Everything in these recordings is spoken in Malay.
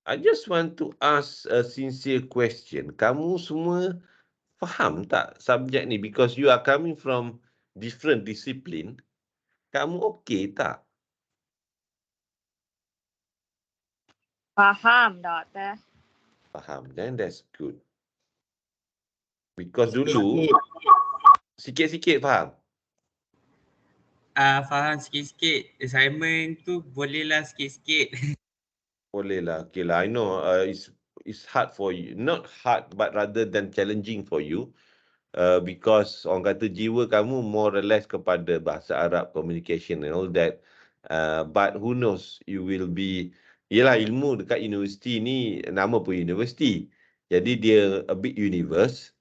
I just want to ask a sincere question. Kamu semua faham tak subjek ni? Because you are coming from different discipline. Kamu okey tak? Faham, Doktor. Faham. Then that's good. Because dulu sikit-sikit faham. Faham sikit-sikit. Assignment tu bolehlah sikit-sikit. Boleh lah. Okay lah. I know it's hard for you. Not hard but rather than challenging for you. Because orang kata jiwa kamu more or less kepada bahasa Arab, communication and all that. But who knows, you will be, yelah ilmu dekat universiti ni, nama pun universiti. Jadi dia a bit universe.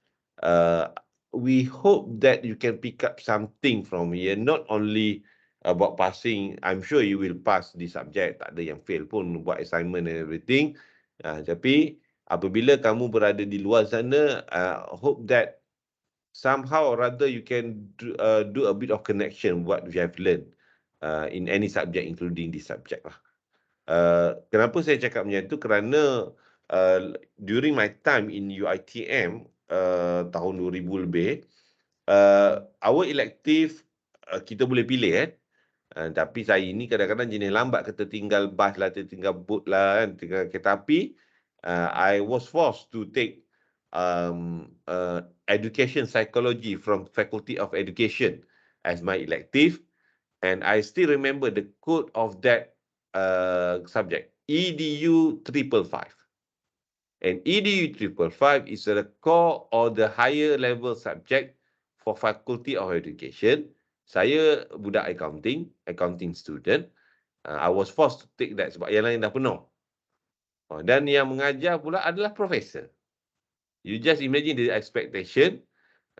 We hope that you can pick up something from here, not only about passing. I'm sure you will pass the subject, tak ada yang fail pun buat assignment and everything. Tapi apabila kamu berada di luar sana, hope that somehow or rather you can do a bit of connection what we have learned in any subject, including this subject lah. Kenapa saya cakap macam itu? Kerana during my time in UiTM tahun 2000 lebih, our elective kita boleh pilih tapi saya ini kadang-kadang jenis lambat, kata tinggal bas lah, tinggal boat lah, tinggal kereta api. I was forced to take education psychology from Faculty of Education as my elective, and I still remember the code of that subject, EDU 555. And EDU 555 is the core or the higher level subject for Faculty of Education. Saya budak accounting student. I was forced to take that sebab yang lain dah penuh. Dan yang mengajar pula adalah profesor. You just imagine the expectation.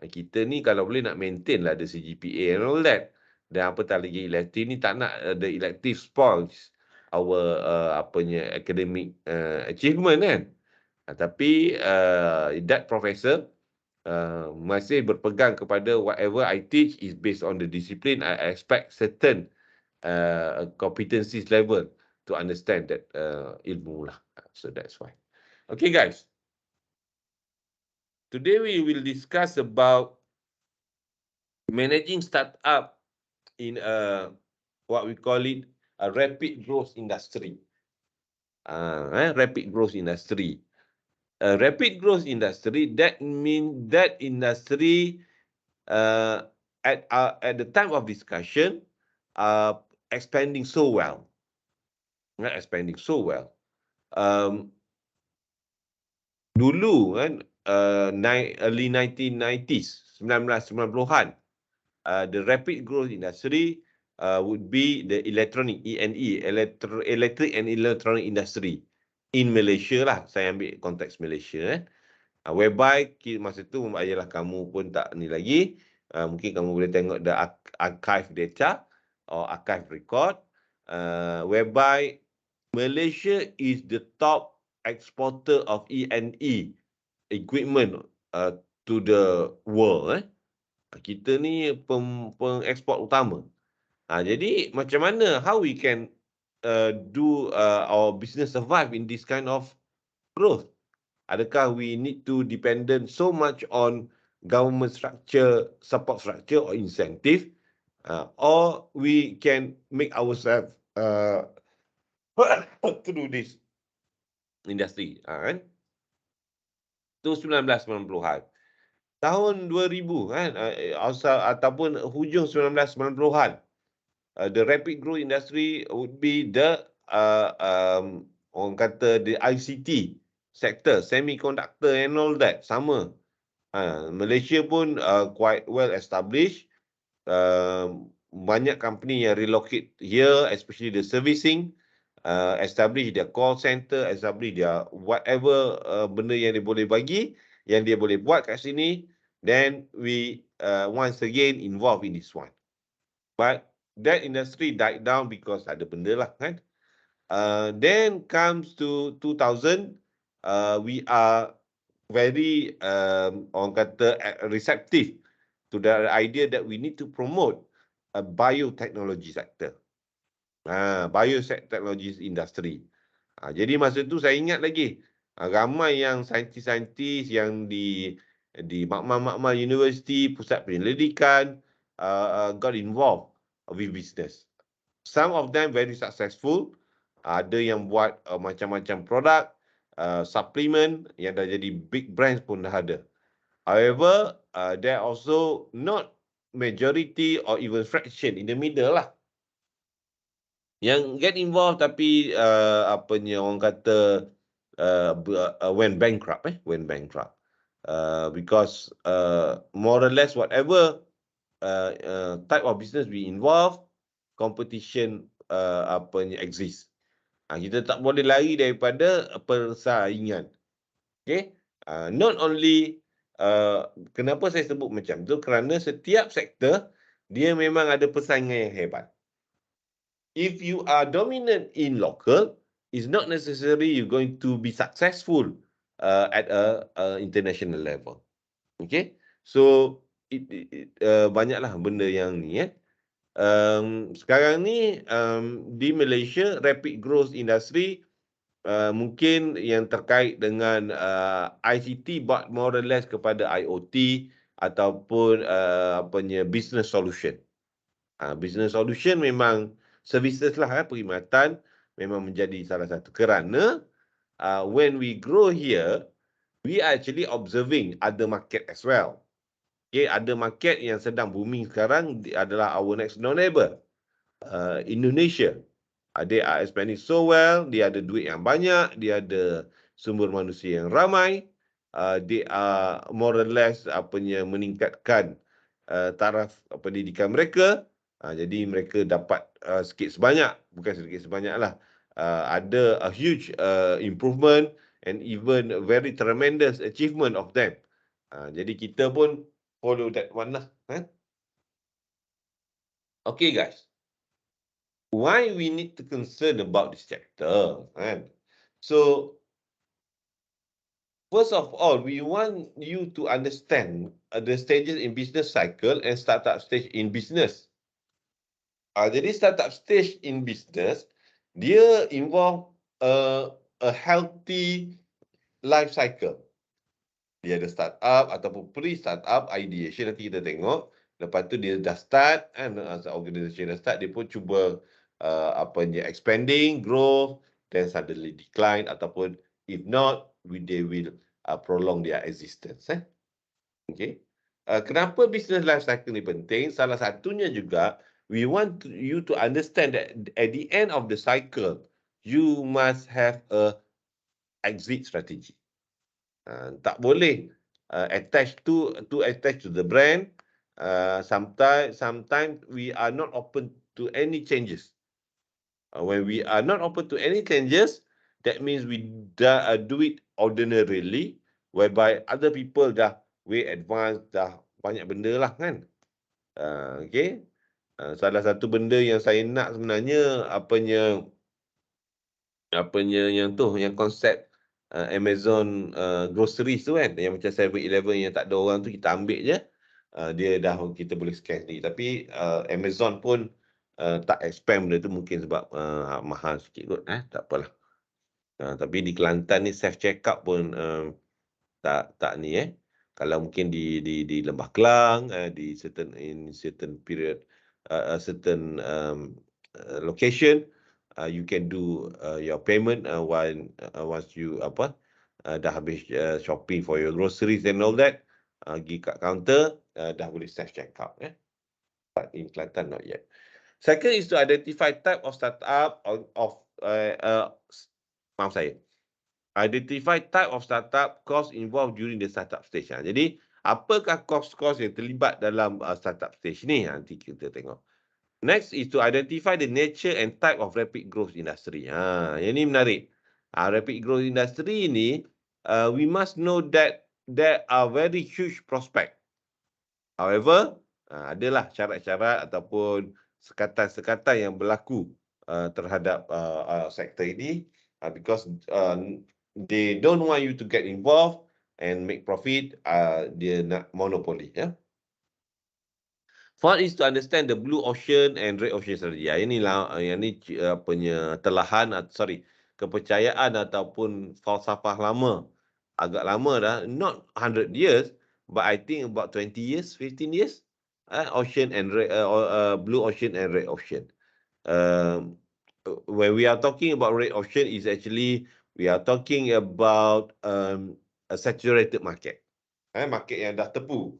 Kita ni kalau boleh nak maintain lah the CGPA and all that. Dan apatah lagi elective ni, tak nak the elective spoils our academic achievement kan. Tapi that professor masih berpegang kepada whatever I teach is based on the discipline. I expect certain competencies level to understand that ilmu lah. So that's why. Okay guys. Today we will discuss about managing startup in what we call it a rapid growth industry. Rapid growth industry. Rapid growth industry, that means that industry at the time of discussion expanding so well. Expanding so well. Dulu kan, early 1990s, 1990-an, the rapid growth industry would be the electronic, E&E, electric and electronic industry in Malaysia lah. Saya ambil konteks Malaysia. Whereby masa tu ayalah kamu pun tak ni lagi. Mungkin kamu boleh tengok the archive data or archive record. Whereby Malaysia is the top exporter of E&E equipment to the world. Kita ni pengeksport utama. Jadi macam mana, how we can do our business survive in this kind of growth? Adakah we need to dependent so much on government structure, support structure or incentive, or we can make ourselves to do this industry, kan? Itu 1990-an. Tahun 2000 kan, ataupun hujung 1990-an, the rapid growth industry would be the orang kata the ICT sector, semiconductor and all that, sama. Malaysia pun quite well established. Banyak company yang relocate here, especially the servicing, establish their call center, establish their whatever benda yang dia boleh bagi, yang dia boleh buat kat sini. Then we once again involved in this one. But that industry died down because ada benda lah kan. Then comes to 2000, we are very orang kata receptive to the idea that we need to promote a biotechnology sector. Biotechnology industry. Jadi masa tu saya ingat lagi, ramai yang saintis-saintis yang di makmal-makmal universiti, pusat penyelidikan got involved with business. Some of them very successful. Ada yang buat macam-macam produk, suplemen yang dah jadi big brands pun dah ada. However, there also not majority or even fraction in the middle lah yang get involved tapi apanya orang kata went bankrupt went bankrupt because more or less whatever type of business we involve, competition apanya exist. Kita tak boleh lari daripada persaingan. Okay, not only kenapa saya sebut macam tu, kerana setiap sektor dia memang ada persaingan yang hebat. If you are dominant in local, it's not necessarily you're going to be successful at a international level. Okay, so banyaklah benda yang ni sekarang ni di Malaysia rapid growth industry mungkin yang terkait dengan ICT but more or less kepada IoT ataupun business solution. Business solution memang services lah, perkhidmatan memang menjadi salah satu, kerana when we grow here, we are actually observing other market as well. Okay, ada market yang sedang booming sekarang adalah our next door neighbor, Indonesia. They are expanding so well, dia ada duit yang banyak, dia ada sumber manusia yang ramai, they are more or less meningkatkan taraf pendidikan mereka. Jadi mereka dapat sikit sebanyak, bukan sedikit sebanyak lah, ada a huge improvement and even a very tremendous achievement of them. Jadi kita pun follow that one lah. Okay guys, why we need to concern about this chapter? So first of all, we want you to understand the stages in business cycle and startup stage in business. Jadi startup stage in business, dia involve a healthy life cycle. Dia ada startup ataupun pre-startup ideation, nanti kita tengok. Lepas tu dia dah start, organisasi dah start, dia pun cuba expanding, growth, then suddenly decline, ataupun if not, they will prolong their existence. Okay. Kenapa business life cycle ni penting? Salah satunya juga, we want you to understand that at the end of the cycle, you must have a exit strategy. Tak boleh attached to the brand. Sometimes we are not open to any changes. When we are not open to any changes, that means we do it ordinarily, whereby other people dah way advanced, dah banyak benda lah kan. Okay. Salah satu benda yang saya nak sebenarnya yang konsep Amazon groceries tu kan, yang macam 7-Eleven yang tak ada orang tu, kita ambil je, dia dah kita boleh scan sendiri. Tapi Amazon pun tak expand benda tu, mungkin sebab mahal sikit kot, tak apalah. Tapi di Kelantan ni self checkout pun tak ni kalau mungkin di Lembah Kelang, di certain period, certain location, you can do your payment once you dah habis shopping for your groceries and all that, pergi kat counter, dah boleh self checkout but in Kelantan not yet. Second is to identify type of startup maaf saya, identify type of startup cost involved during the startup stage. Jadi apakah cost-cost yang terlibat dalam startup stage ni? Nanti kita tengok. Next is to identify the nature and type of rapid growth industry. Yang ni menarik. Rapid growth industry ni, we must know that there are very huge prospect. However, adalah syarat-syarat ataupun sekatan-sekatan yang berlaku terhadap sektor ini, because they don't want you to get involved and make profit. Dia nak monopoli. Fourth is to understand the blue ocean and red ocean strategy. Yang ni telahan, kepercayaan ataupun falsafah lama. Agak lama dah, not 100 years, but I think about 20 years, 15 years. Ocean and red, blue ocean and red ocean. When we are talking about red ocean, is actually we are talking about a saturated market, market yang dah tepu.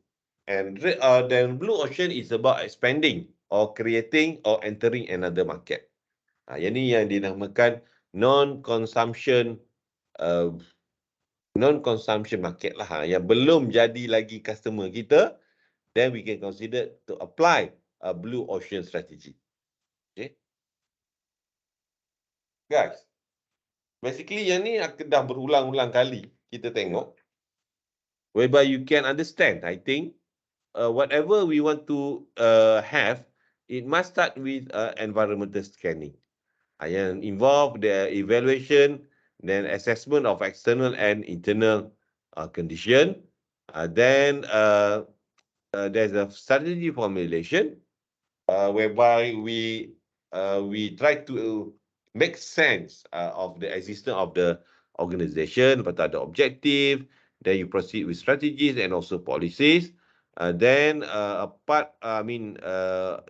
And then blue ocean is about expanding or creating or entering another market. Yang ni yang dinamakan non-consumption uh, non-consumption market lah, yang belum jadi lagi customer kita, then we can consider to apply a blue ocean strategy. Okay, guys. Basically yang ni dah berulang-ulang kali kita tengok, whereby you can understand, I think, whatever we want to have, it must start with environmental scanning. Yang involve the evaluation, then assessment of external and internal condition. Then there's a strategy formulation, whereby we try to make sense of the existence of the organization, lepas tu ada objective, then you proceed with strategies and also policies. Then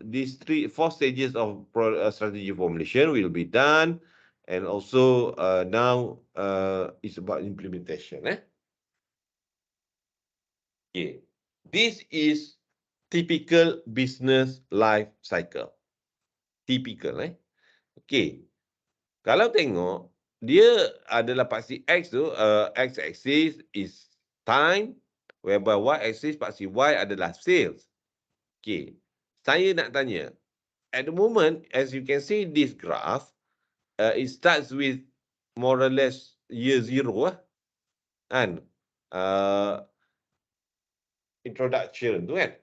these 4 stages of strategy formulation will be done, and also now it's about implementation. Okay, this is typical business life cycle. Typical, Okay. Kalau tengok, dia adalah paksi X tu, X-axis is time, whereby Y-axis paksi Y adalah sales. Okay. Saya nak tanya, at the moment, as you can see this graph, it starts with more or less year 0 kan? Introduction tu kan.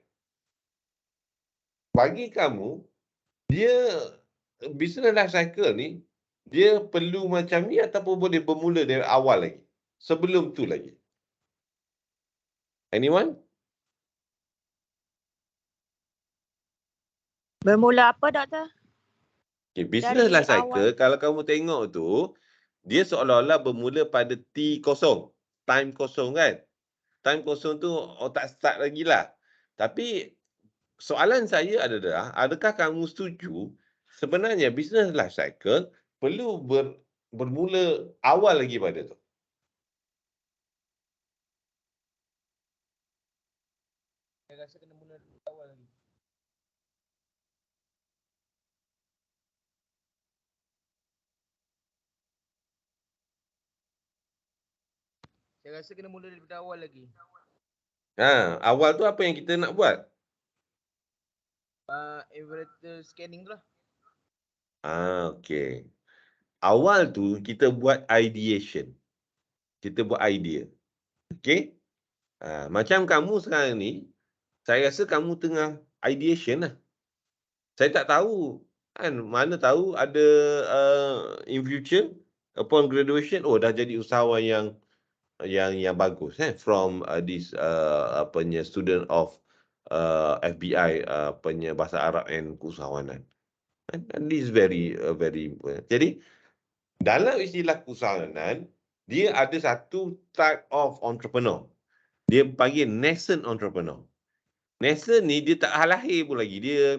Bagi kamu, dia business life cycle ni, dia perlu macam ni ataupun boleh bermula dari awal lagi? Sebelum tu lagi? Anyone? Bermula apa, Doktor? Okay, business Dari life cycle, awal. kalau kamu tengok tu, dia seolah-olah bermula pada T kosong. Time kosong kan? Time kosong tu tak start lagi lah. Tapi soalan saya adalah, adakah kamu setuju sebenarnya business life cycle perlu bermula awal lagi pada tu? Saya rasa kena mula dari awal lagi. Saya rasa kena mula daripada awal lagi. Awal tu apa yang kita nak buat? Environmental scanning tu lah. Okay. Awal tu kita buat ideation. Kita buat idea. Okay. Macam kamu sekarang ni, saya rasa kamu tengah ideation lah. Saya tak tahu kan, mana tahu ada in future upon graduation, dah jadi usahawan yang bagus from this student of FBI bahasa Arab and Keusahawanan. And this very jadi dalam istilah keusahawanan, dia ada satu type of entrepreneur. Dia panggil nascent entrepreneur. Nascent ni dia tak lahir pun lagi. Dia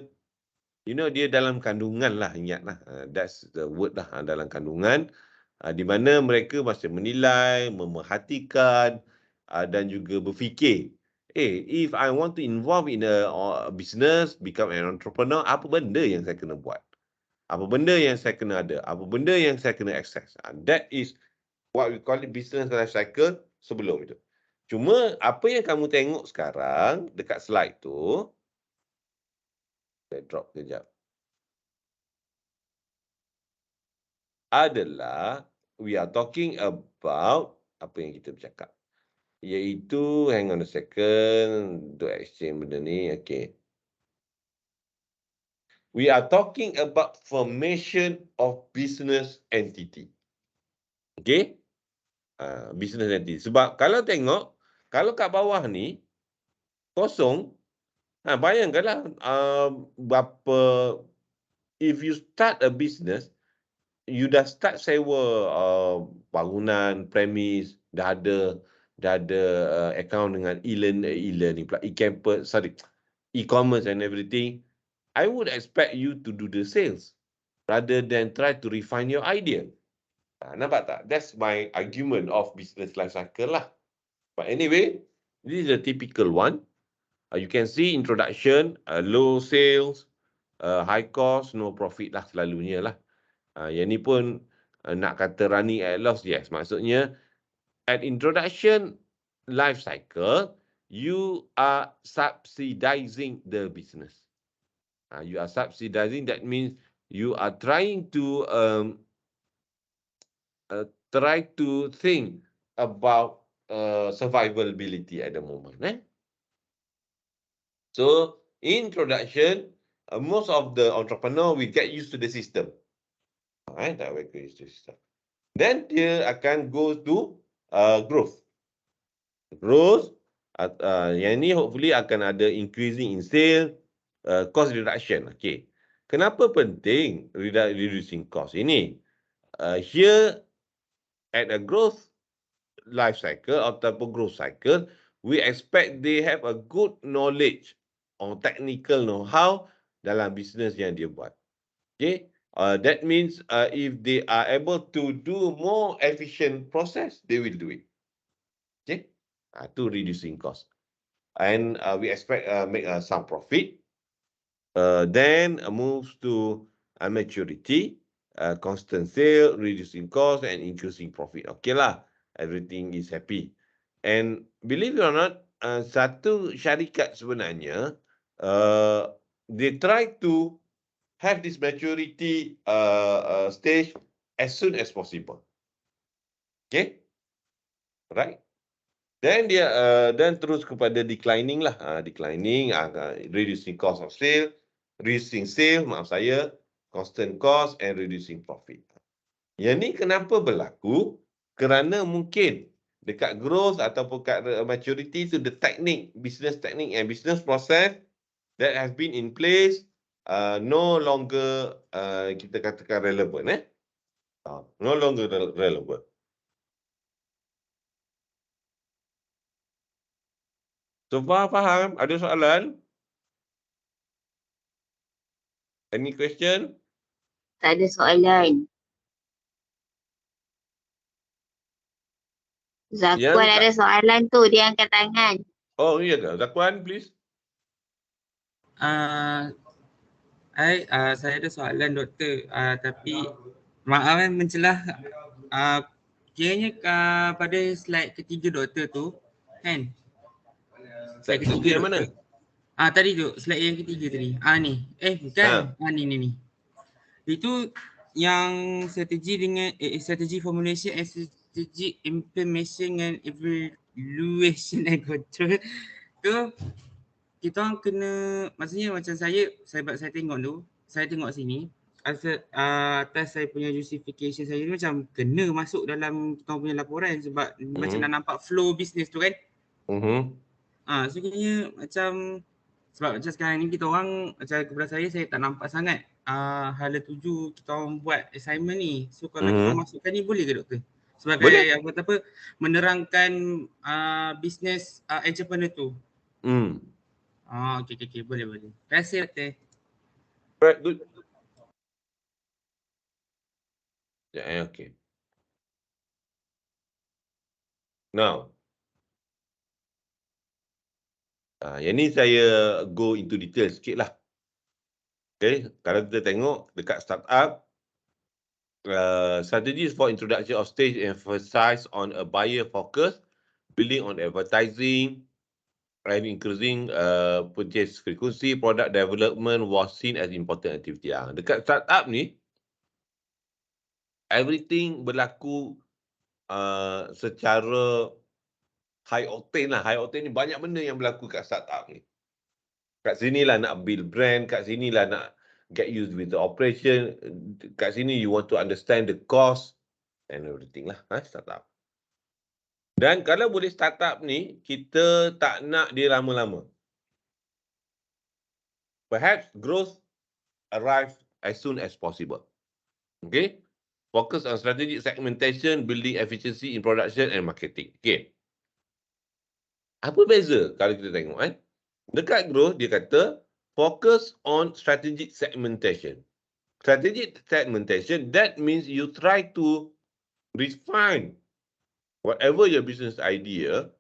dia dalam kandungan lah, ingatlah. That's the word lah, dalam kandungan. Di mana mereka masih menilai, memerhatikan dan juga berfikir. If I want to involve in a business, become an entrepreneur, apa benda yang saya kena buat? Apa benda yang saya kena ada? Apa benda yang saya kena access? That is what we call it business life cycle sebelum itu. Cuma apa yang kamu tengok sekarang dekat slide tu, saya drop kejap, adalah we are talking about apa yang kita bercakap. Iaitu, hang on a second, untuk exchange benda ni, okay. We are talking about formation of business entity. Okay? Business entity. Sebab kalau tengok, kalau kat bawah ni, kosong, bayangkanlah berapa, if you start a business, you dah start sewa bangunan, premis, dah ada account dengan e-learning pula, e-campus, e-commerce and everything, I would expect you to do the sales rather than try to refine your idea. Nampak tak? That's my argument of business life cycle lah. But anyway, this is a typical one. You can see introduction, low sales, high cost, no profit lah selalunya lah. Yang ni pun nak kata running at loss, yes. Maksudnya, at introduction life cycle, you are subsidizing the business. You are subsidizing, that means you are trying to think about survivability at the moment. So, in introduction, most of the entrepreneur will get used to the system. That will get used to the system. Then dia akan go to growth. Growth, yang ni hopefully akan ada increasing in sale, cost reduction. Okay. Kenapa penting reducing cost ini? Here at a growth life cycle ataupun growth cycle, we expect they have a good knowledge or technical know-how dalam business yang dia buat. Okay. That means if they are able to do more efficient process, they will do it. Okay. To reducing cost. And we expect make some profit. Then moves to maturity, constant sale, reducing cost and increasing profit. Okay lah, everything is happy. And believe it or not, satu syarikat sebenarnya, they try to have this maturity stage as soon as possible. Okay, right? Then dia then terus kepada declining lah, declining, reducing cost of sale, reducing sale, constant cost and reducing profit. Yang ni kenapa berlaku? Kerana mungkin dekat growth ataupun kat maturity tu, the technique, business technique and business process that has been in place no longer kita katakan relevant. No longer relevant. So faham? Ada soalan? Any question? Tak ada soalan. Zakwan ada soalan tu, dia angkat tangan. Oh, iya ke? Zakwan, please. Saya ada soalan doktor, tapi maaf mencelah. Kiranya pada slide ketiga doktor tu, kan? Slide ketiga yang mana? Tadi tu, slide yang ketiga tadi. Ni. Bukan. Ni. Itu yang strategi dengan strategi formulation and strategi implementation and evaluation and control tu, kita orang kena, maksudnya macam saya tengok sini atas saya punya justification saya ni macam kena masuk dalam kita punya laporan sebab macam nak nampak flow bisnes tu kan. So kiranya macam sebab macam sekarang ni kita orang, macam kepada saya tak nampak sangat hala tuju kita orang buat assignment ni. So kalau kita masukkan ni boleh ke doktor? Sebagai apa menerangkan bisnes entrepreneur tu. Okay, boleh. Terima kasih doktor. Right, good. Okay. Now, yang ni saya go into detail sikit lah. Okay, kalau kita tengok dekat startup, strategies for introduction of stage emphasize on a buyer focus, building on advertising, and increasing purchase frequency. Product development was seen as important activity. Dekat startup ni, everything berlaku secara high octane lah. High octane ni banyak benda yang berlaku kat startup ni. Kat sini lah nak build brand, kat sini lah nak get used with the operation, kat sini you want to understand the cost and everything lah, startup. Dan kalau boleh startup ni, kita tak nak dia lama-lama. Perhaps growth arrive as soon as possible. Okay? focus on strategic segmentation, building efficiency in production and marketing. Okay. Apa beza kalau kita tengok kan? Dekat growth dia kata focus on strategic segmentation. Strategic segmentation, that means you try to refine whatever your business idea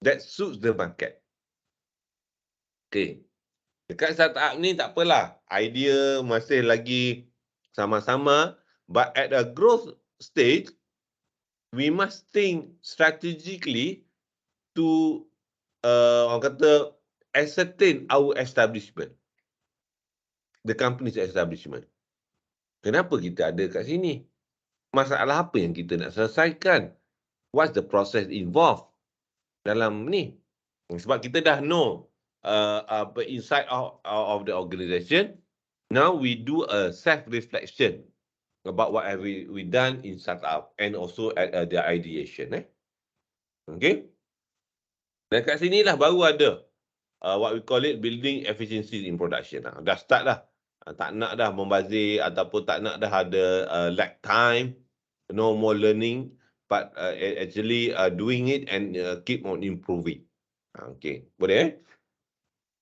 that suits the market. Okay. Dekat startup ni tak apalah. Idea masih lagi sama-sama. But at a growth stage, we must think strategically to orang kata ascertain our establishment. The company's establishment. Kenapa kita ada kat sini? Masalah apa yang kita nak selesaikan? What's the process involved dalam ni? Sebab kita dah know inside of the organisation. Now we do a self-reflection about what have we done in startup and also at the ideation. Okay. Dan kat sinilah baru ada what we call it building efficiency in production. Dah start dah. Tak nak dah membazir ataupun tak nak dah ada lag time, no more learning, but actually doing it and keep on improving. Okay, boleh?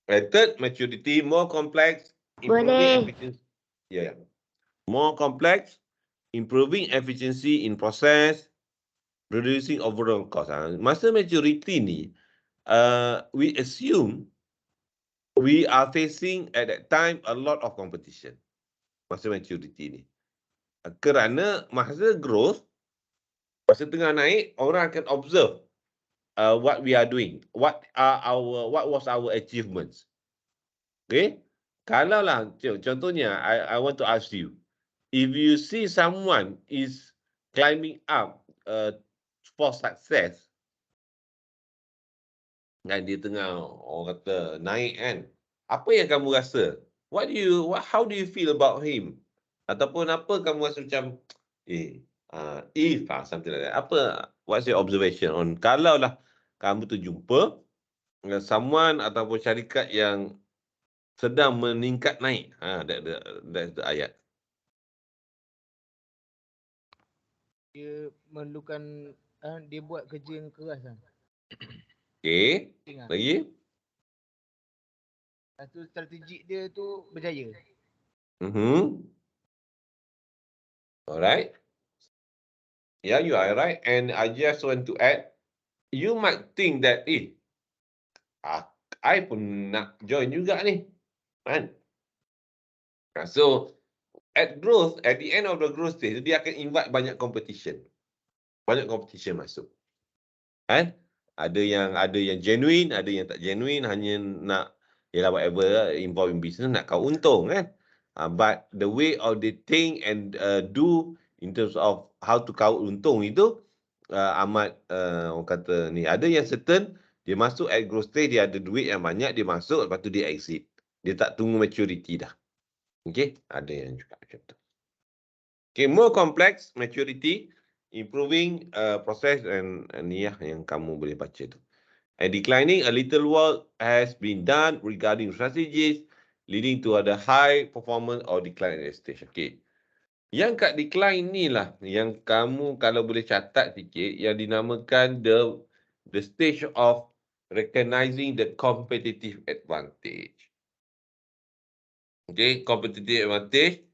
Third, maturity, more complex, improving efficiency. Yeah. More complex, improving efficiency in process, reducing overall cost. Masa maturity ni, we assume we are facing at that time a lot of competition. Masa maturity ni. Kerana masa growth, masa tengah naik, orang akan observe what we are doing. What was our achievements. Okay? Kalau lah, contohnya, I want to ask you, if you see someone is climbing up for success, dan dia tengah orang kata naik kan, apa yang kamu rasa? How do you feel about him? Ataupun apa kamu rasa macam something like that. What's your observation on kalau lah kamu tu jumpa dengan someone ataupun syarikat yang sedang meningkat naik. That's the ayat. Dia memerlukan dia buat kerja yang keras lah. Okay. Lagi? Satu strategik dia tu berjaya. Alright. Yeah, you are right. And I just want to add, you might think that, I pun nak join juga ni. Kan? So, at the end of the growth stage, dia akan invite banyak competition. Banyak competition masuk. Kan? Ada yang genuine, ada yang tak genuine, hanya nak, whatever, involved in business, nak kau untung kan. But the way of they think and do in terms of how to kau untung itu, amat, orang kata ni, ada yang certain, dia masuk at growth stage, dia ada duit yang banyak, dia masuk, lepas tu dia exit. Dia tak tunggu maturity dah. Okay, ada yang juga macam tu. Okay, more complex, maturity, improving process and ni yang kamu boleh baca tu. And declining, a little work has been done regarding strategies leading to other high performance or decline at stage. Okay. Yang kat decline ni lah yang kamu kalau boleh catat sikit yang dinamakan the stage of recognizing the competitive advantage. Okay, competitive advantage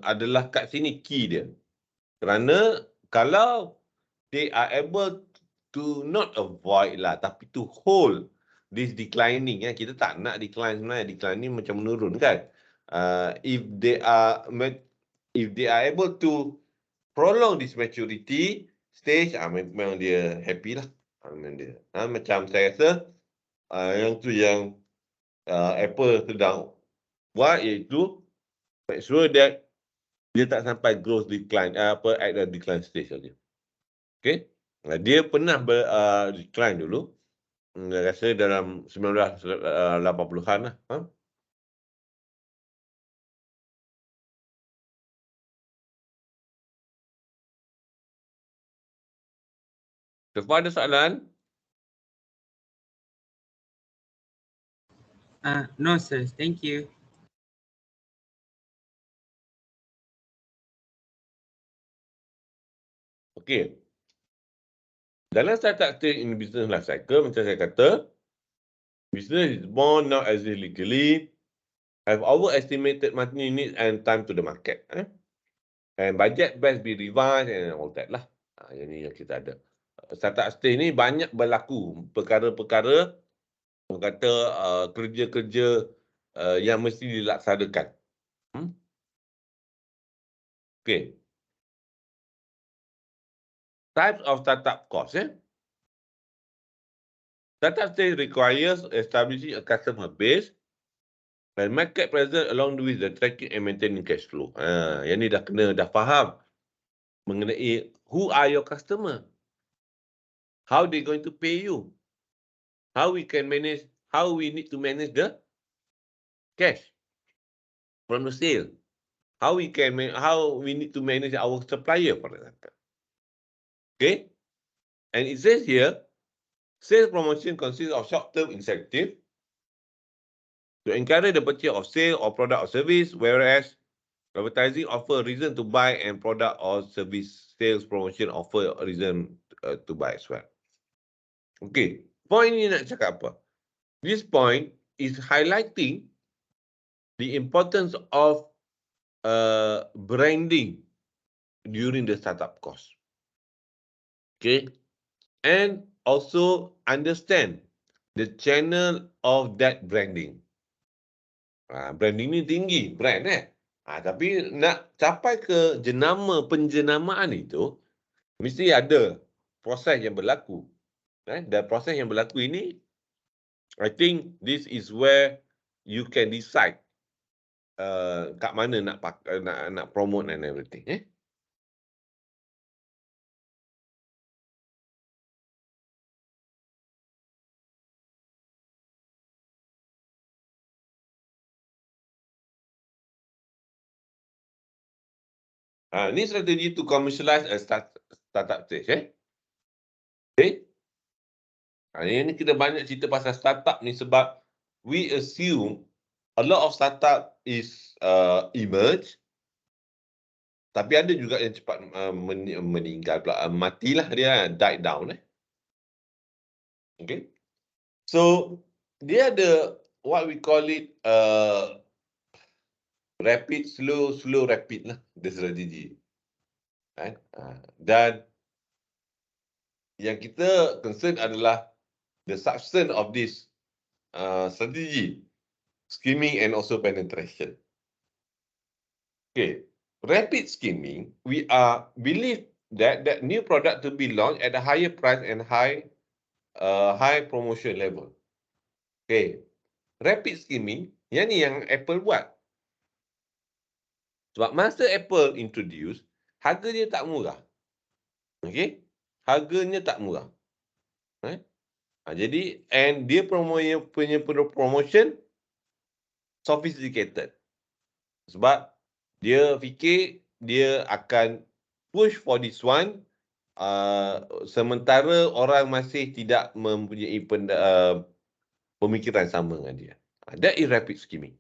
adalah kat sini key dia. Kerana kalau they are able to not avoid lah, tapi to hold this declining. Kita tak nak decline sebenarnya. Decline ni macam menurun kan. If they are able to prolong this maturity stage, memang dia happy lah. Macam saya rasa, yang tu yang Apple sedang buat iaitu make sure that dia tak sampai growth decline, at the decline stage saja. Okay. Dia pernah decline dulu. Saya rasa dalam 1980-an lah. Siapa ada soalan? No sir, thank you. Okey. Dalam startup stage in business life cycle, macam saya kata, business is born not as legally, have overestimated money needs and time to the market. And budget best be revised and all that lah. Yang ni yang kita ada. Startup stage ni banyak berlaku perkara-perkara, orang kata kerja-kerja yang mesti dilaksanakan. Okay. Types of startup cost. Startup stage requires establishing a customer base and market presence along with the tracking and maintaining cash flow. Yang ni dah faham mengenai who are your customer, how they going to pay you, how we need to manage the cash from the sale, how we need to manage our supplier, for example. Okay, and it says here, sales promotion consists of short-term incentive to encourage the purchase of sale or product or service, whereas advertising offer a reason to buy and product or service sales promotion offer a reason to buy as well. Okay, point ni nak cakap apa? This point is highlighting the importance of branding during the startup course. Okay, and also understand the channel of that branding. Branding ni tinggi, brand tapi nak capai ke penjenamaan itu, mesti ada proses yang berlaku. Dan proses yang berlaku ini, I think this is where you can decide kat mana nak promote and everything. Ni strategi to commercialize a startup stage. Okay. Ini kita banyak cerita pasal startup ni sebab we assume a lot of startup is emerge, tapi ada juga yang cepat meninggal pula, matilah dia, died down. Okay. So dia ada what we call it rapid, slow, rapid lah, the strategy. Dan yang kita concern adalah the substance of this strategy, skimming and also penetration. Okay, rapid skimming, we believe that new product to be launched at a higher price and high promotion level. Okay, rapid skimming, yang ni yang Apple buat. Sebab masa Apple introduce, harga dia tak murah. Okay, harganya tak murah. Jadi, and dia punya promotion sophisticated. Sebab dia fikir dia akan push for this one, sementara orang masih tidak mempunyai pemikiran sama dengan dia. That is rapid skimming.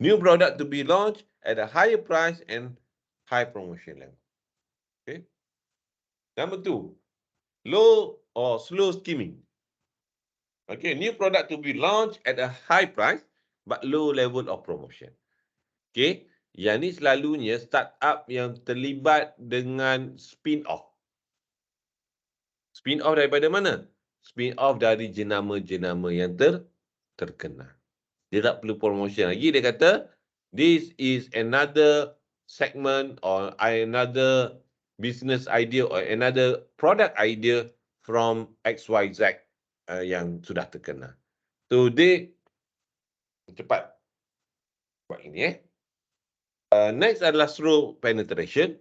New product to be launched at a higher price and high promotion level. Okay. Number 2, low or slow skimming. Okay, new product to be launched at a high price but low level of promotion. Okay, yang ni selalunya startup yang terlibat dengan spin-off. Spin-off daripada mana? Spin-off dari jenama-jenama yang terkenal. Dia tak perlu promotion lagi. Dia kata, this is another segment or another business idea or another product idea from XYZ yang sudah terkenal. So, dia cepat buat ini. Next adalah slow penetration.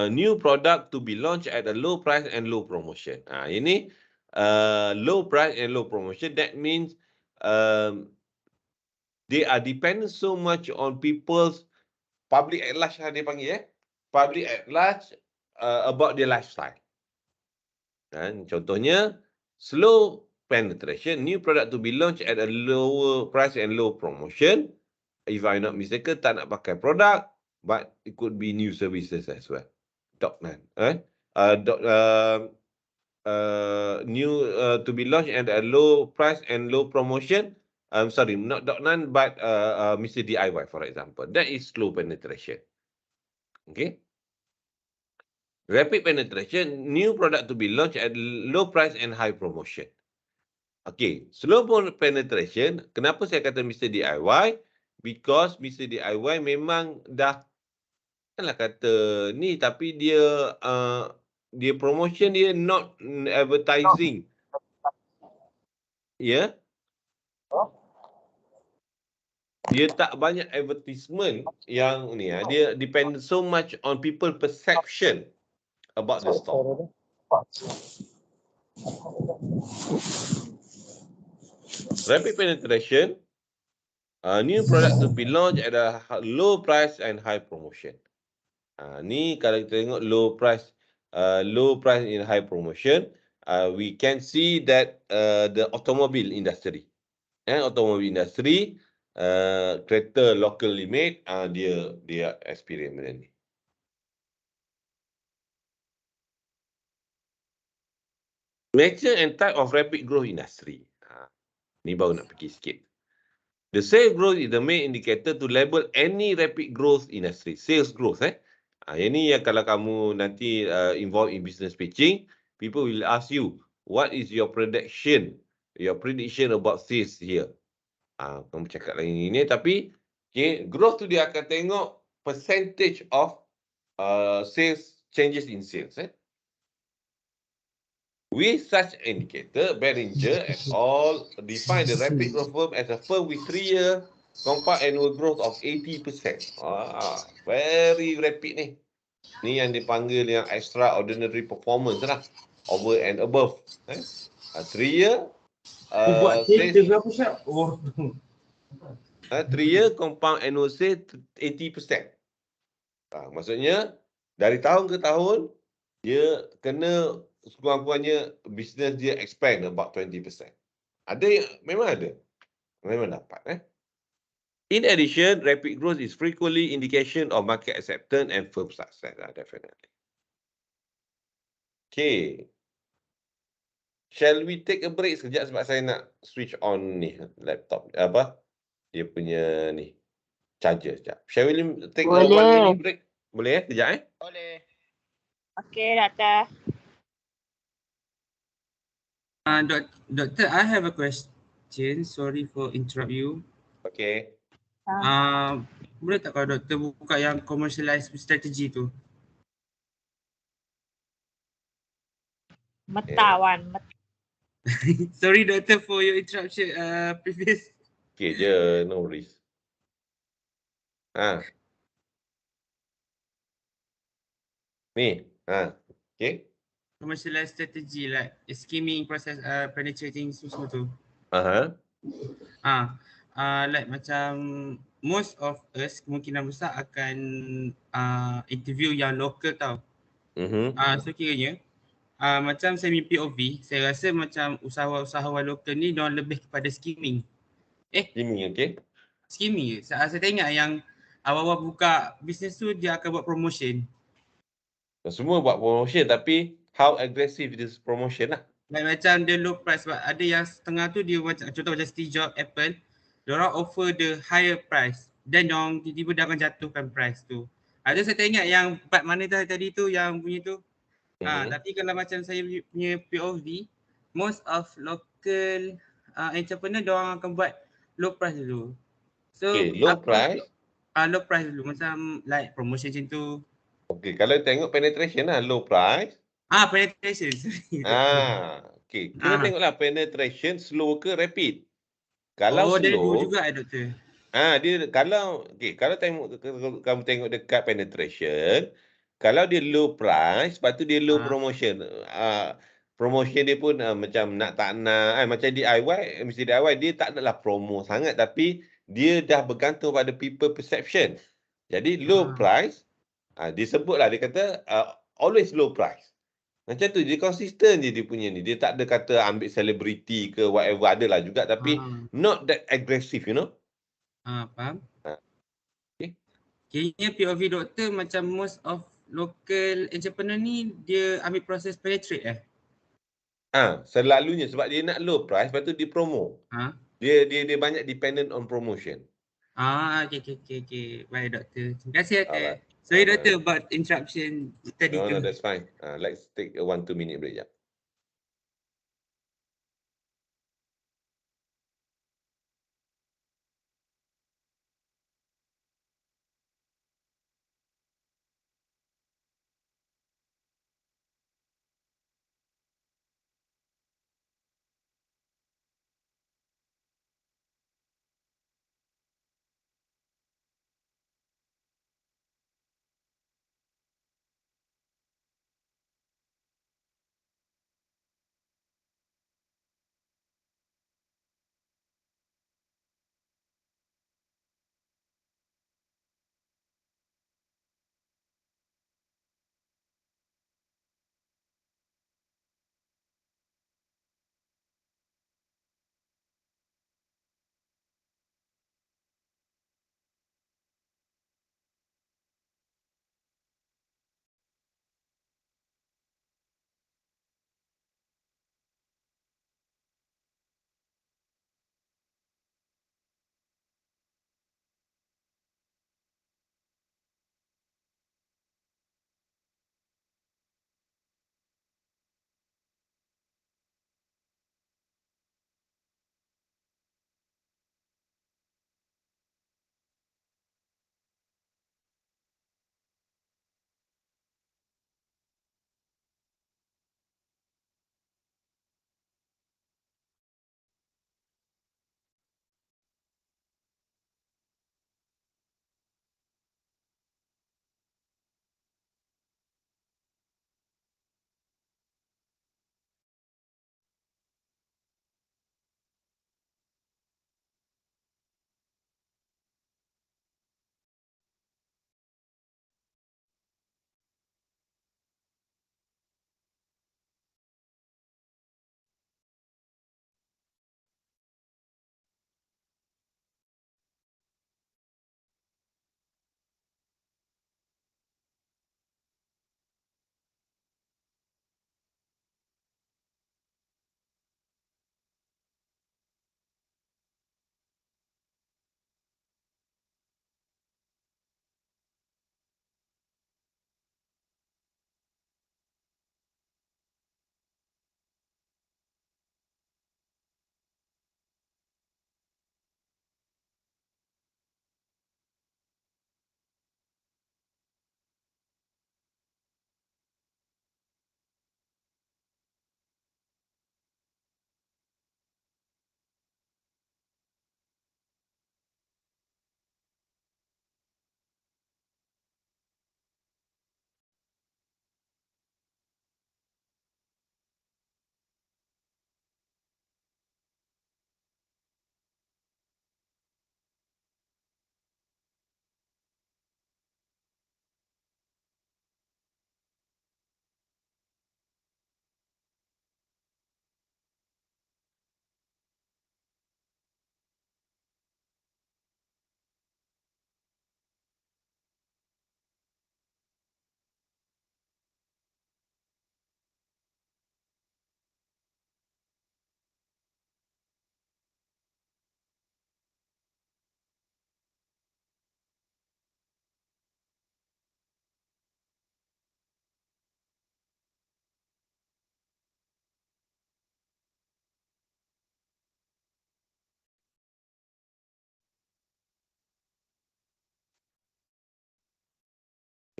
New product to be launched at a low price and low promotion. Ini low price and low promotion. That means they are dependent so much on people's public at large, dia panggil public at large about their lifestyle. Contohnya, slow penetration, new product to be launched at a lower price and low promotion. If I'm not mistaken, tak nak pakai produk, but it could be new services as well. new to be launched at a low price and low promotion. I'm sorry, not .nan, but Mr. DIY, for example. That is slow penetration. Okay. Rapid penetration, new product to be launched at low price and high promotion. Okay, slow penetration, kenapa saya kata Mr. DIY? Because Mr. DIY memang dah, lah kata ni, tapi dia dia promotion dia not advertising. Ya. Dia tak banyak advertisement yang ni. Dia depend so much on people perception about the store. Rapid penetration, new product to be launched at a low price and high promotion. Ni kalau kita tengok low price in high promotion, we can see that the automobile industry. Automobile industry, kereta locally made, dia experience benda ni. Nature and type of rapid growth industry. Ni baru nak pergi sikit. The sales growth is the main indicator to label any rapid growth industry. Sales growth. Yang ni yang kalau kamu nanti involved in business pitching, people will ask you, what is your prediction? Your prediction about sales here. Kamu cakap lagi ni, tapi okay, growth tu dia akan tengok percentage of sales, changes in sales. With such indicator, Behringer et al. Define the rapid growth firm as a firm with 3-year compound annual growth of 80%. Very rapid ni. Ni yang dipanggil yang extraordinary performance lah. Over and above. 3-year. Buat cerita ke apa Syab? 3-year compound annual sales 80%. Maksudnya, dari tahun ke tahun, dia kena sekurang-kurangnya bisnes dia expand about 20%. Ada yang memang ada. Memang dapat. In addition, rapid growth is frequently indication of market acceptance and firm success. Definitely. Okay. Shall we take a break sekejap sebab saya nak switch on ni laptop. Dia punya ni. Charger sekejap. Shall we take a 1 minute break? Boleh sekejap Boleh. Okey, Doktor. Doctor, I have a question. Sorry for interrupt you. Okay. Boleh tak kalau doktor buka yang commercialized strategy tu? Metawan. Sorry doctor for your interruption previous. Okay je, no worries. Ni. Okay. Commercialized strategy like skimming process, penetrating semua tu. Like macam most of us kemungkinan besar akan interview yang local tau. So kiranya macam saya punya POV, saya rasa macam usahawan lokal ni diorang lebih kepada skimming. Skimming, okay. Skimming je. Saya tengok yang awal-awal buka bisnes tu dia akan buat promotion. Semua buat promotion, tapi how aggressive this promotion lah. Like macam dia low price, sebab ada yang setengah tu dia macam, contoh macam Steve Jobs, Apple, diorang offer the higher price, then diorang tiba-tiba dia akan jatuhkan price tu. Ada saya tengok yang part mana tadi tu yang punya tu. Tapi kalau macam saya punya POV, most of local entrepreneur diorang akan buat low price dulu. So okay, low price? Low price dulu, macam like promotion macam tu. Okay, kalau tengok penetration lah, low price. Penetration. Okay, kena tengoklah penetration slow ke rapid. Kalau dia slow, dua juga doktor. dia kalau kamu tengok dekat penetration, kalau dia low price, lepas tu dia low promotion. Promotion dia pun macam nak tak nak, macam DIY, mesti DIY dia tak adalah promo sangat, tapi dia dah bergantung pada people perception. Jadi low price, dia sebutlah, dia kata always low price. Macam tu, dia konsisten je dia punya ni. Dia tak ada kata ambil celebrity ke whatever, adalah juga, tapi not that aggressive, you know. Faham. Okay. Kayaknya POV doktor macam most of local entrepreneur ni dia ambil proses penetrate Selalunya sebab dia nak low price, lepas tu dia promo. Ha? Dia banyak dependent on promotion. Okay. Baik doktor. Terima kasih doktor. Alright. Sorry doktor about interruption tadi tu. No, that's fine. Let's take a 1-2 minute break. Yeah.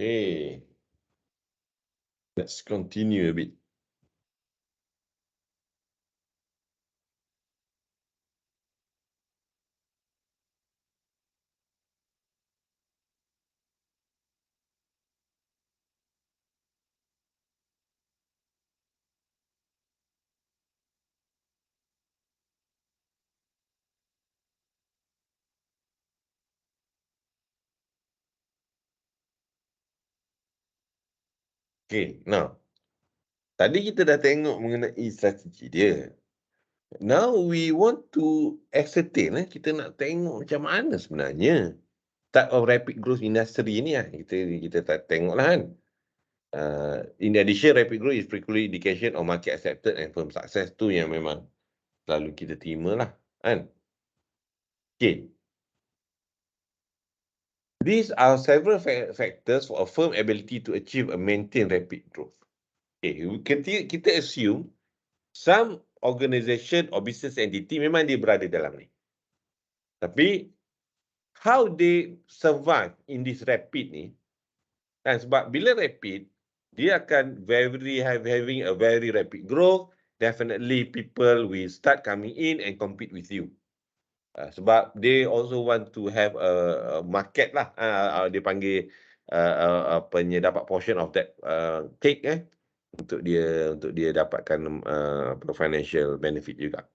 Okay. Let's continue a bit. Okay, now. Tadi kita dah tengok mengenai strategi dia. Now we want to ascertain, kita nak tengok macam mana sebenarnya type of rapid growth industry ni kita tak tengok lah kan. In addition, rapid growth is frequently indication of market acceptance and firm success. Tu yang memang selalu kita terima lah, kan? Okay. These are several factors for a firm ability to achieve and maintain rapid growth. Okay, kita assume some organisation or business entity memang dia berada dalam ni. Tapi, how they survive in this rapid ni, kan? Sebab bila rapid, dia akan having a very rapid growth. Definitely people will start coming in and compete with you. Sebab they also want to have a market lah. Dia panggil dapat portion of that cake untuk dia dapatkan financial benefit juga.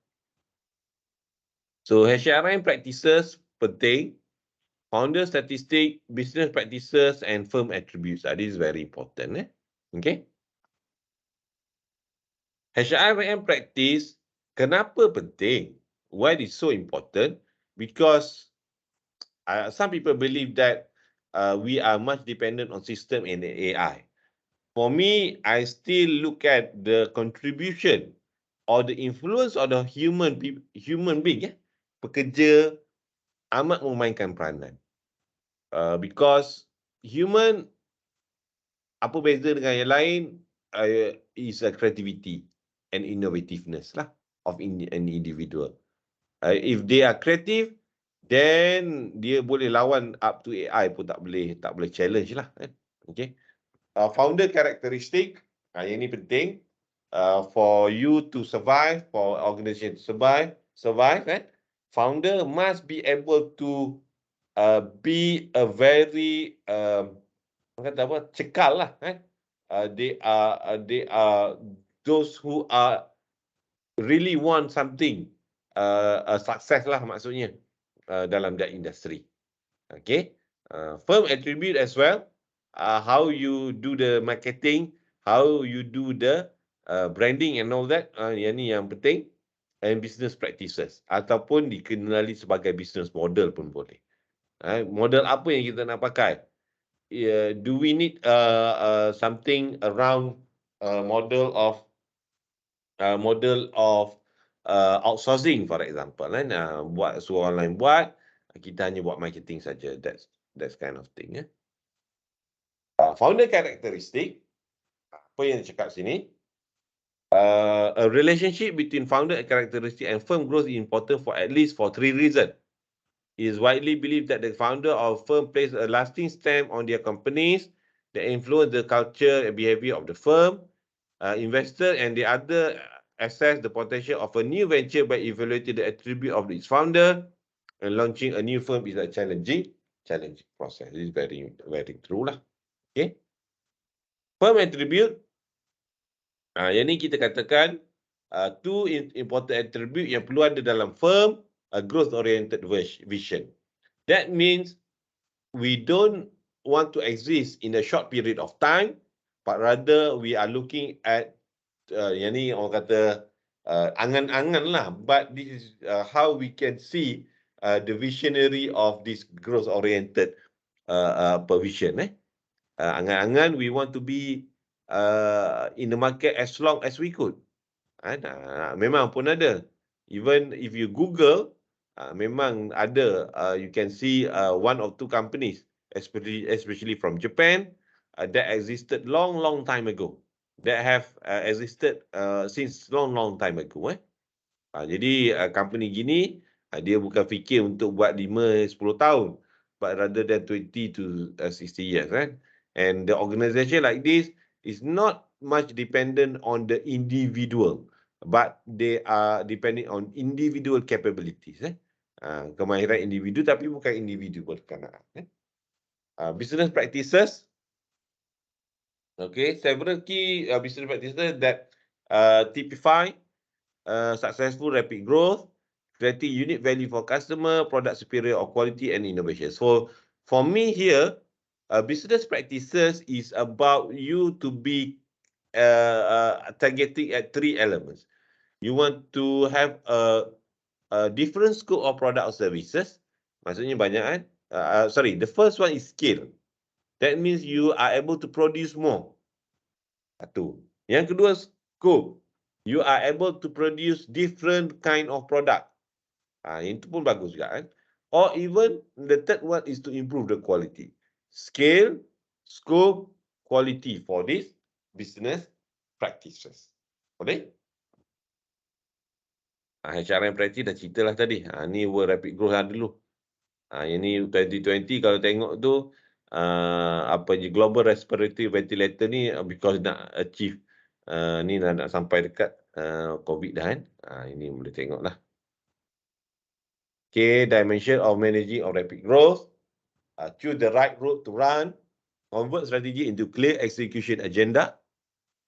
So HRM practices penting. Founder statistic, business practices and firm attributes. This is very important. Okay. HRM practice, kenapa penting? Why it is so important? Because some people believe that we are much dependent on system and AI. For me, I still look at the contribution or the influence of the human being, pekerja amat memainkan peranan. Because human, apa beza dengan yang lain, is a creativity and innovativeness lah of an individual. If they are creative, then dia boleh lawan up to AI pun tak boleh challenge lah. Okay. Founder characteristic, yang ni penting. For you to survive, for organisation to survive, founder must be able to be a very cekal lah. They are those who are really want something, a success lah maksudnya dalam that industry. Okay, firm attribute as well. How you do the marketing, how you do the branding and all that. Yang ni yang penting. And business practices ataupun dikenali sebagai business model pun boleh. Model apa yang kita nak pakai? Do we need something around model of outsourcing, for example, buat suruh orang lain buat, kita hanya buat marketing saja. That's kind of thing. Founder characteristic, apa yang cakap sini? A relationship between founder characteristic and firm growth is important for at least for 3 reasons. It is widely believed that the founder of firm places a lasting stamp on their companies that influence the culture and behavior of the firm. Investor and the other assess the potential of a new venture by evaluating the attribute of its founder, and launching a new firm is a challenging process. This is very, very true lah. Okay. Firm attribute, yang ni kita katakan two important attribute yang perlu ada dalam firm, a growth-oriented vision. That means we don't want to exist in a short period of time, but rather we are looking at, yang ni orang kata angan-angan lah, but this is how we can see the visionary of this growth-oriented vision. Angan-angan, we want to be in the market as long as we could. Memang pun ada. Even if you Google, memang ada. You can see 1 or 2 companies, especially from Japan, that existed long time ago. That have existed since long time ago. Jadi company gini, dia bukan fikir untuk buat 5-10 tahun, but rather than 20 to 60 years. And the organisation like this is not much dependent on the individual, but they are depending on individual capabilities. Kemahiran individu tapi bukan individu berkenaan. Business practices. Okay, several key business practices that typify successful rapid growth, creating unique value for customer, product superior or quality and innovation. So for me here, business practices is about you to be targeting at 3 elements. You want to have a different scope of product or services. Maksudnya banyak kan? The first one is scale. That means you are able to produce more. Satu. Yang kedua, scope. You are able to produce different kind of product. Itu pun bagus juga kan. Or even the third one is to improve the quality. Scale, scope, quality for this business practices. Boleh? HRM practice dah cerita lah tadi. Ni World Rapid Growth lah dulu. Yang ni 2020 kalau tengok tu, Global Respiratory Ventilator ni because nak achieve ni nak sampai dekat COVID dah kan. Ini boleh tengok lah. Okay, dimension of managing of rapid growth. Choose the right route to run. Convert strategy into clear execution agenda.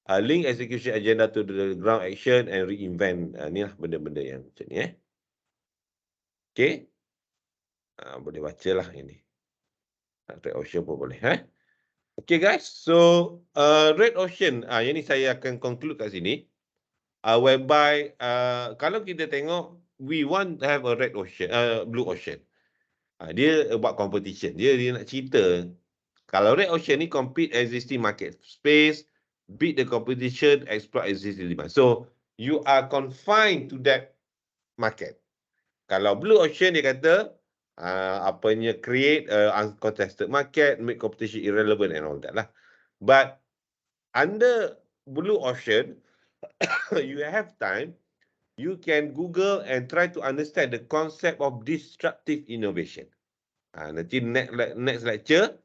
Link execution agenda to the ground action and reinvent. Ni lah benda-benda yang macam ni. Okay. Boleh baca lah ini. Red Ocean pun boleh. Okay guys. So, Red Ocean. Yang ni saya akan conclude kat sini. Whereby, kalau kita tengok, we want to have a Red Ocean, Blue Ocean. Dia buat competition. Dia nak cerita. Kalau Red Ocean ni compete existing market space, beat the competition, exploit existing demand. So, you are confined to that market. Kalau Blue Ocean dia kata, create uncontested market, make competition irrelevant and all that lah. But, under Blue Ocean, you have time, you can Google and try to understand the concept of disruptive innovation. Nanti next lecture,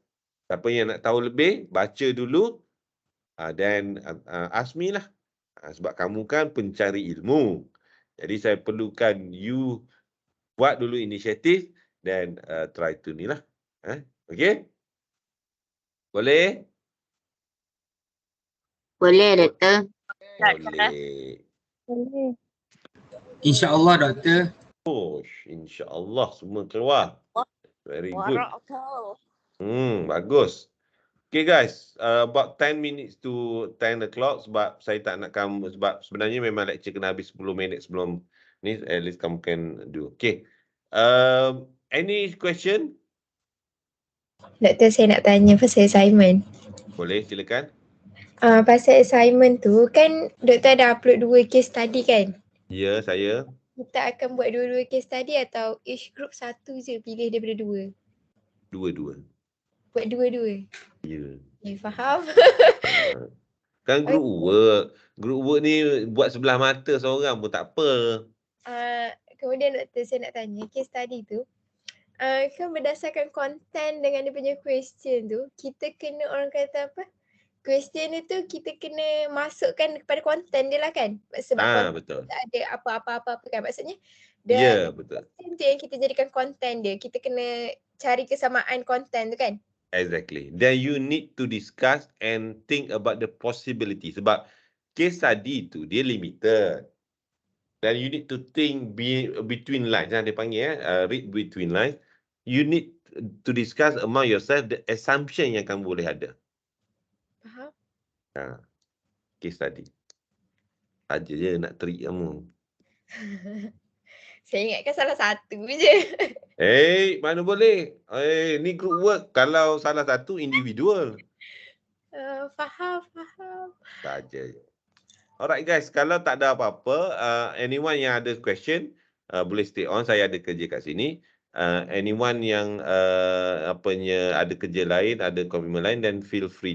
siapa yang nak tahu lebih, baca dulu, then ask me lah. Sebab kamu kan pencari ilmu. Jadi saya perlukan you buat dulu inisiatif, then try to ni lah. Okay? Boleh? Boleh, Doktor. Boleh. InsyaAllah, Doktor. InsyaAllah semua keluar. Very good. Bagus. Okay guys, about 10 minutes to 10 o'clock sebab saya tak nak kamu, sebab sebenarnya memang lecture kena habis 10 minit sebelum ni, at least kamu can do. Okay. Any question? Doktor, saya nak tanya pasal assignment. Boleh, silakan. Pasal assignment tu kan doktor ada upload 2 case study kan? Ya, saya. Kita akan buat 2 case study atau each group satu je pilih daripada 2? Dua-dua. Buat 2-2? Ya. Faham? Kan group work. Group work ni buat sebelah mata seorang pun tak apa. Kemudian doktor, saya nak tanya case study tu. Kan berdasarkan konten dengan dia punya question tu, kita kena orang kata apa? Question dia tu kita kena masukkan kepada konten dia lah kan? Sebab konten Betul. tak ada apa-apa kan? Maksudnya Ya, betul. konten tu yang kita jadikan konten dia. Kita kena cari kesamaan konten tu kan? Exactly. Then you need to discuss and think about the possibility. Sebab case study tu dia limited. Then you need to think between lines. Dia panggil read between lines. You need to discuss among yourself the assumption yang kamu boleh ada. Faham? Case study. Saja je nak trick kamu. Saya ingatkan salah satu je. Mana boleh? Ni group work. Kalau salah satu individual. Faham. Saja je. Alright guys, kalau tak ada apa-apa, anyone yang ada question, boleh stay on. Saya ada kerja kat sini. Anyone yang ada kerja lain, ada komitmen lain, then feel free